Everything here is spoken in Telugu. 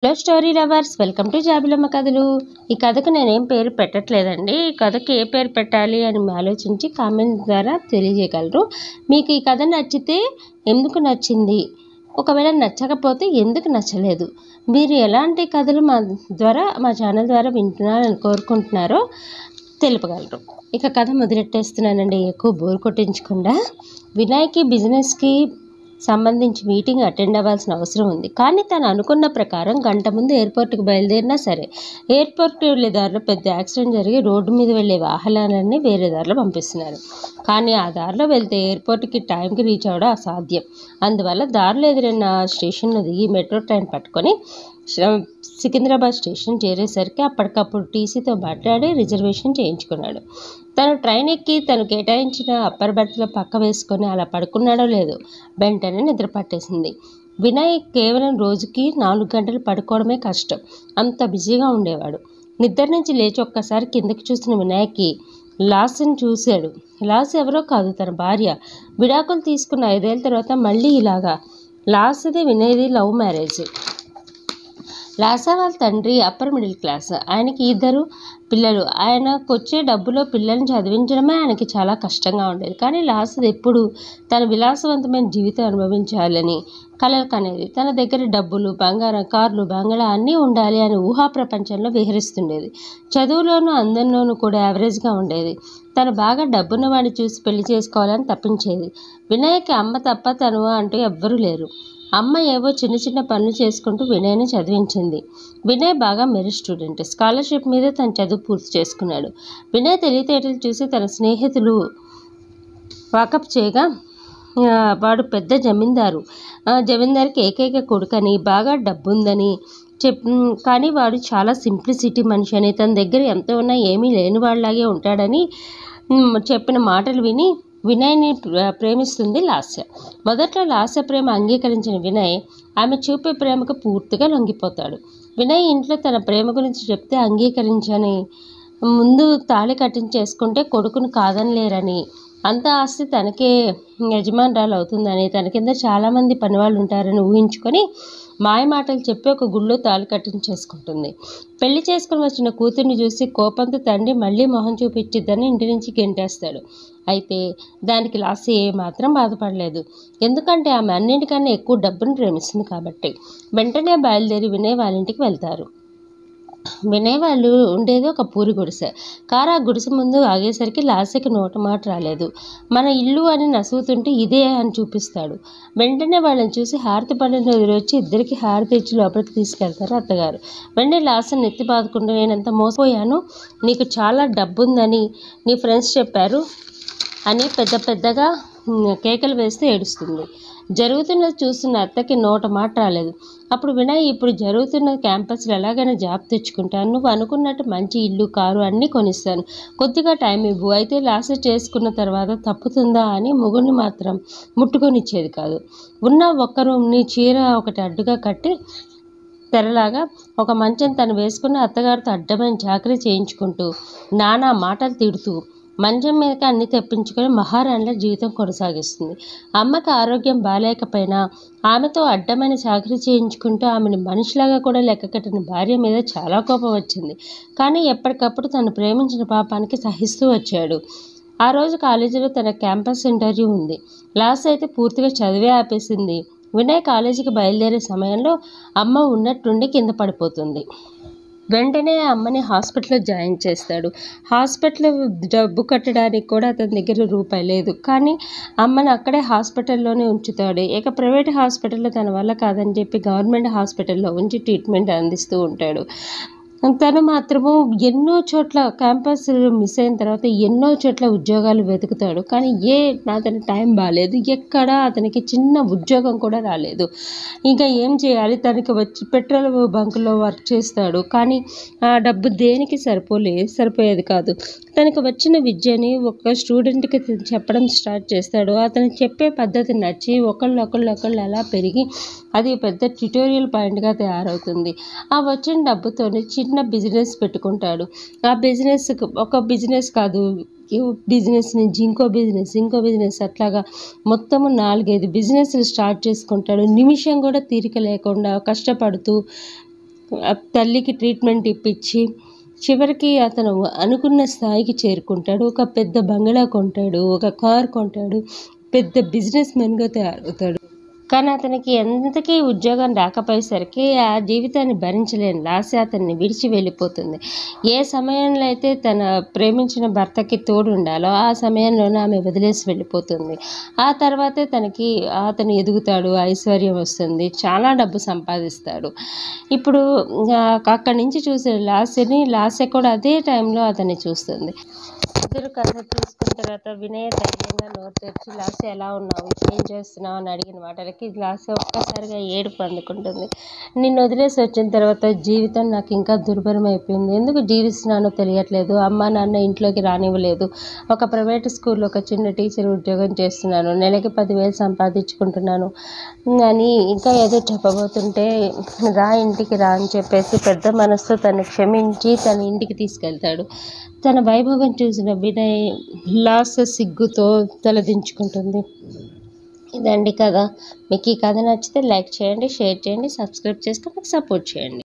Hello story lovers, welcome to జాబిలమ్మ కథలు. ఈ కథకు నేనేం పేరు పెట్టట్లేదండి. ఈ కథకు ఏ పేరు పెట్టాలి అని ఆలోచించి కామెంట్ ద్వారా తెలియజేయగలరు. మీకు ఈ కథ నచ్చితే ఎందుకు నచ్చింది, ఒకవేళ నచ్చకపోతే ఎందుకు నచ్చలేదు, మీరు ఎలాంటి కథలు మా ఛానల్ ద్వారా వింటున్నారని కోరుకుంటున్నారో తెలుపగలరు. ఇక కథ మొదలెట్టేస్తున్నానండి. ఎక్కువ బోర్ కొట్టించకుండా. వినాయక్కి బిజినెస్కి సంబంధించి మీటింగ్ అటెండ్ అవ్వాల్సిన అవసరం ఉంది. కానీ తను అనుకున్న ప్రకారం గంట ముందు ఎయిర్పోర్ట్కి బయలుదేరినా సరే ఎయిర్పోర్ట్కి వెళ్ళే దారిలో పెద్ద యాక్సిడెంట్ జరిగి రోడ్డు మీద వెళ్ళే వాహనాలన్నీ వేరే దారిలో పంపిస్తున్నారు. కానీ ఆ దారిలో వెళ్తే ఎయిర్పోర్ట్కి టైంకి రీచ్ అవ్వడం అసాధ్యం. అందువల్ల దారిలో ఎదురైన స్టేషన్లో దిగి మెట్రో ట్రైన్ పట్టుకొని సికింద్రాబాద్ స్టేషన్ చేరేసరికి అప్పటికప్పుడు టీసీతో మాట్లాడి రిజర్వేషన్ చేయించుకున్నాడు. తను ట్రైన్ ఎక్కి తను కేటాయించిన అప్పర్ బెర్త్లో పక్క వేసుకొని అలా పడుకున్నాడో లేదో వెంటనే నిద్ర పట్టేసింది. వినయ్ కేవలం రోజుకి 4 గంటలు పడుకోవడమే కష్టం. అంత బిజీగా ఉండేవాడు. నిద్ర నుంచి లేచి ఒక్కసారి కిందకి చూసిన వినాయక్కి లాస్ని చూశాడు. లాస్ ఎవరో కాదు, తన భార్య. విడాకులు తీసుకున్న 5 ఏళ్ళ తర్వాత మళ్ళీ ఇలాగా. లాస్ది వినయ్ది లవ్ మ్యారేజ్. లాసా వాళ్ళ తండ్రి అప్పర్ మిడిల్ క్లాస్. ఆయనకి 2 పిల్లలు. ఆయనకు వచ్చే డబ్బులో పిల్లల్ని చదివించడమే ఆయనకి చాలా కష్టంగా ఉండేది. కానీ లాసది ఎప్పుడు తన విలాసవంతమైన జీవితం అనుభవించాలని కలలు కనేది. తన దగ్గర డబ్బులు, బంగారం, కార్లు, బంగళా అన్నీ ఉండాలి అని ఊహా ప్రపంచంలో విహరిస్తుండేది. చదువులోనూ అందంలోనూ కూడా యావరేజ్గా ఉండేది. తను బాగా డబ్బున్న వాడిని చూసి పెళ్లి చేసుకోవాలని తప్పించేది. వినయ్కి అమ్మ తప్ప తను అంటూ ఎవ్వరూ లేరు. అమ్మ ఏవో చిన్న చిన్న పనులు చేసుకుంటూ వినయ్ని చదివించింది. వినయ్ బాగా మెరిట్ స్టూడెంట్. స్కాలర్షిప్ మీద తన చదువు పూర్తి చేసుకున్నాడు. వినయ్ తెలివితేటలు చూసి తన స్నేహితులు వాకప్ చేయగా వాడు పెద్ద జమీందారు. జమీందారికి ఏకైక కొడుకని, బాగా డబ్బుందని కానీ వాడు చాలా సింప్లిసిటీ మనిషి అని, తన దగ్గర ఎంత ఉన్నా ఏమీ లేని వాళ్ళలాగే ఉంటాడని చెప్పిన మాటలు విని వినయ్ని ప్రేమిస్తుంది లాస్య. మొదట్లో లాస్య ప్రేమ అంగీకరించిన వినయ్ ఆమె చూపే ప్రేమకు పూర్తిగా లొంగిపోతాడు. వినయ్ ఇంట్లో తన ప్రేమ గురించి చెప్తే అంగీకరించని, ముందు తాళి కట్టించేసుకుంటే కొడుకును కాదనిలేరని, అంత ఆస్తి తనకే యజమానురాలు అవుతుందని, తన కింద చాలామంది పనివాళ్ళు ఉంటారని ఊహించుకొని మాయమాటలు చెప్పి ఒక గుళ్ళో తాళి కట్టించేసుకుంటుంది. పెళ్లి చేసుకుని వచ్చిన కూతుర్ని చూసి కోపంతో తండ్రి మళ్ళీ మొహం చూపించిద్దని ఇంటి నుంచి గెంటేస్తాడు. అయితే దానికి లాస్య ఏమాత్రం బాధపడలేదు. ఎందుకంటే ఆమె అన్నింటికన్నా ఎక్కువ డబ్బును ప్రేమిస్తుంది కాబట్టి. వెంటనే బయలుదేరి వినయ్ వాళ్ళ ఇంటికి వెళ్తారు. వినయ్ వాళ్ళు ఉండేది ఒక పూరి గుడిసె. కారు ఆ గుడిసె ముందు ఆగేసరికి లాస్యకి నోట మాట రాలేదు. మన ఇల్లు అని నసుగుతుంటే ఇదే అని చూపిస్తాడు. వెంటనే వాళ్ళని చూసి హారతి పండుని ఎదురొచ్చి ఇద్దరికి హారతి ఇచ్చి లోపలికి తీసుకెళ్తారు అత్తగారు. వెంటనే లాస్యని నెత్తి బాదుకుంటూ, నేనంత మోసపోయాను, నీకు చాలా డబ్బుందని నీ ఫ్రెండ్స్ చెప్పారు అని పెద్ద పెద్దగా కేకలు వేస్తూ ఏడుస్తుంది. జరుగుతున్నది చూస్తున్న అత్తకి నోట మాట రాలేదు. అప్పుడు వినయ్, ఇప్పుడు జరుగుతున్న క్యాంపస్లో ఎలాగైనా జాబ్ తెచ్చుకుంటాను, నువ్వు అనుకున్నట్టు మంచి ఇల్లు, కారు అన్నీ కొనిస్తాను, కొద్దిగా టైం ఇవ్వు, అయితే లాస్ట్ చేసుకున్న తర్వాత తప్పుతుందా అని మొగుడిని మాత్రం ముట్టుకొనిచ్చేది కాదు. ఉన్న ఒక్క రూమ్ని చీర ఒకటి అడ్డుగా కట్టి తెరలాగా ఒక మంచం తను వేసుకున్న అత్తగారితో అడ్డమైన చాకరీ చేయించుకుంటూ నానా మాటలు తిడుతూ మంచం మీదకి అన్ని తెప్పించుకొని మహారాణిలా జీవితం కొనసాగిస్తుంది. అమ్మకి ఆరోగ్యం బాగాలేకపోయినా ఆమెతో అడ్డమైన చాకరీ చేయించుకుంటూ ఆమెను మనిషిలాగా కూడా లెక్కకట్టిన భార్య మీద చాలా కోపం వచ్చింది. కానీ ఎప్పటికప్పుడు తను ప్రేమించిన పాపానికి సహిస్తూ వచ్చాడు. ఆ రోజు కాలేజీలో తన క్యాంపస్ ఇంటర్వ్యూ ఉంది. లాస్ట్ అయితే పూర్తిగా చదివే ఆపేసింది. వినయ్ కాలేజీకి బయలుదేరే సమయంలో అమ్మ ఉన్నట్టుండి కింద పడిపోతుంది. వెంటనే అమ్మని హాస్పిటల్లో జాయిన్ చేస్తాడు. హాస్పిటల్ డబ్బు కట్టడానికి కూడా అతని దగ్గర రూపాయి లేదు. కానీ అమ్మని అక్కడే హాస్పిటల్లోనే ఉంచుతాడు. ఇక ప్రైవేట్ హాస్పిటల్లో తన వల్ల కాదని చెప్పి గవర్నమెంట్ హాస్పిటల్లో ఉంచి ట్రీట్మెంట్ అందిస్తూ ఉంటాడు. తను మాత్రము ఎన్నో చోట్ల క్యాంపస్ మిస్ అయిన తర్వాత ఎన్నో చోట్ల ఉద్యోగాలు వెతుకుతాడు. కానీ అతని టైం బాగాలేదు, ఎక్కడా అతనికి చిన్న ఉద్యోగం కూడా రాలేదు. ఇంకా ఏం చేయాలి, తనకి వచ్చి పెట్రోల్ బంకులో వర్క్ చేస్తాడు. కానీ ఆ డబ్బు దేనికి సరిపోయేది కాదు. తనకు వచ్చిన విద్యని ఒక స్టూడెంట్కి చెప్పడం స్టార్ట్ చేస్తాడు. అతను చెప్పే పద్ధతి నచ్చి ఒకళ్ళు అలా పెరిగి అది పెద్ద ట్యుటోరియల్ పాయింట్గా తయారవుతుంది. ఆ వచ్చిన డబ్బుతో చిన్న బిజినెస్ పెట్టుకుంటాడు. ఆ బిజినెస్ ఒక బిజినెస్ కాదు, బిజినెస్ నుంచి ఇంకో బిజినెస్ అట్లాగా మొత్తము 4-5 బిజినెస్లు స్టార్ట్ చేసుకుంటాడు. నిమిషం కూడా తీరిక లేకుండా కష్టపడుతూ తల్లికి ట్రీట్మెంట్ ఇప్పించి చివరికి అతను అనుకున్న స్థాయికి చేరుకుంటాడు. ఒక పెద్ద బంగ్లా కొంటాడు, ఒక కార్ కొంటాడు, పెద్ద బిజినెస్ మెన్గా తయారవుతాడు. కానీ అతనికి ఎంతకీ ఉద్యోగం రాకపోయేసరికి ఆ జీవితాన్ని భరించలేని లాస్య అతన్ని విడిచి వెళ్ళిపోతుంది. ఏ సమయంలో అయితే తన ప్రేమించిన భర్తకి తోడు ఉండాలో ఆ సమయంలోనే ఆమె వదిలేసి వెళ్ళిపోతుంది. ఆ తర్వాతే అతను ఎదుగుతాడు, ఐశ్వర్యం వస్తుంది, చాలా డబ్బు సంపాదిస్తాడు. ఇప్పుడు అక్కడి నుంచి చూసే లాస్య కూడా అదే టైంలో అతన్ని చూస్తుంది. ఇద్దరు కథ చూసుకున్న తర్వాత వినయ ధైర్యంగా నోరు తెరిచి లాస్య ఎలా ఉన్నావు, ఏం చేస్తున్నావు అని అడిగిన మాటలకి లాస్య ఒక్కసారిగా ఏడుపు అందుకుంటుంది. నిన్ను వదిలేసి వచ్చిన తర్వాత జీవితం నాకు ఇంకా దుర్భరం అయిపోయింది. ఎందుకు జీవిస్తున్నానో తెలియట్లేదు. అమ్మ నాన్న ఇంట్లోకి రానివ్వలేదు. ఒక ప్రైవేట్ స్కూల్లో ఒక చిన్న టీచర్ ఉద్యోగం చేస్తున్నాను, నెలకి 10,000 సంపాదించుకుంటున్నాను అని ఇంకా ఏదో చెప్పబోతుంటే ఇంటికి రా అని చెప్పేసి పెద్ద మనసుతో తను క్షమించి తన ఇంటికి తీసుకెళ్తాడు. తన వైభోగం చూసిన వినయ్ లాస్య సిగ్గుతో తలదించుకుంటుంది. ఇదండి కథ. మీకు ఈ కథ నచ్చితే లైక్ చేయండి, షేర్ చేయండి, సబ్స్క్రైబ్ చేసుకొని నాకు సపోర్ట్ చేయండి.